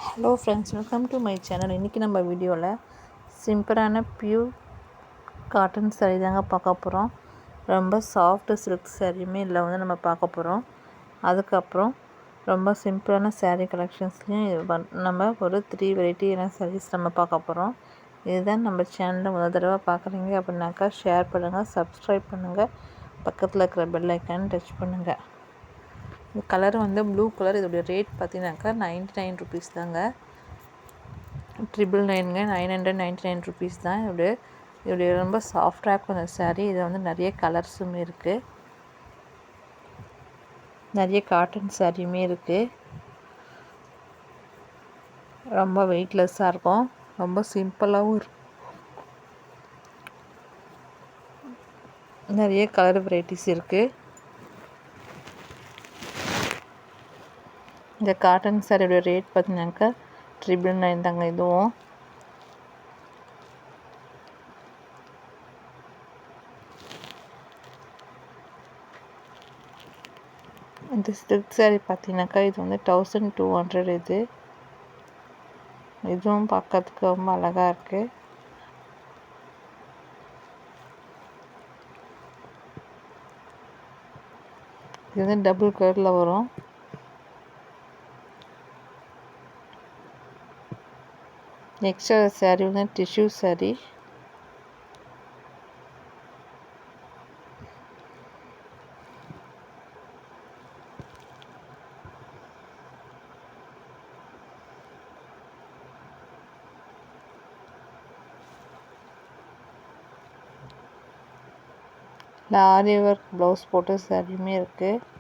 Hello friends, welcome to my channel. இன்றைக்கி நம்ம வீடியோவில் சிம்பிளான பியூர் காட்டன் சாரீ தாங்க பார்க்க போகிறோம். ரொம்ப சாஃப்ட் சில்க் சாரியுமே இதில் வந்து நம்ம பார்க்க போகிறோம். அதுக்கப்புறம் ரொம்ப சிம்பிளான சாரீ கலெக்ஷன்ஸ்லையும் நம்ம ஒரு 3 வெரைட்டியான சாரீஸ் நம்ம பார்க்க போகிறோம். இதுதான் நம்ம சேனலில் முதல் தடவை பார்க்குறீங்க அப்படின்னாக்கா ஷேர் பண்ணுங்கள், சப்ஸ்கிரைப் பண்ணுங்கள், பக்கத்தில் இருக்கிற பெல் ஐக்கான் டச் பண்ணுங்கள். இந்த கலர் வந்து ப்ளூ கலர். இதோடைய ரேட் பார்த்தீங்கன்னாக்கா 99 ருபீஸ் தாங்க. 999ங்க, 999 ருபீஸ் தான். இதோடைய ரொம்ப சாஃப்டாக இருக்கும் இந்த சாரீ. இதில் வந்து நிறைய கலர்ஸுமே இருக்குது, நிறைய காட்டன் சாரியுமே இருக்குது. ரொம்ப வெயிட்லெஸ்ஸாக இருக்கும், ரொம்ப சிம்பிளாகவும் இருக்கும். நிறைய கலர் வெரைட்டிஸ் இருக்குது. இந்த காட்டன் சாரியோட ரேட் பார்த்தீங்கன்னாக்கா 999 தாங்க. இதுவும் இந்த சில்க் சாரீ பார்த்தீங்கன்னாக்கா இது வந்து 1200. இதுவும் பார்க்கறதுக்கு ரொம்ப அழகாக இருக்குது. இது வந்து டபுள் கலரில் வரும். நெக்ஸ்ட் சாரீ வந்து டிஷ்யூ சாரீ. ஆரி ஒர்க் ப்ளவுஸ் போட்ட சாரியுமே இருக்குது.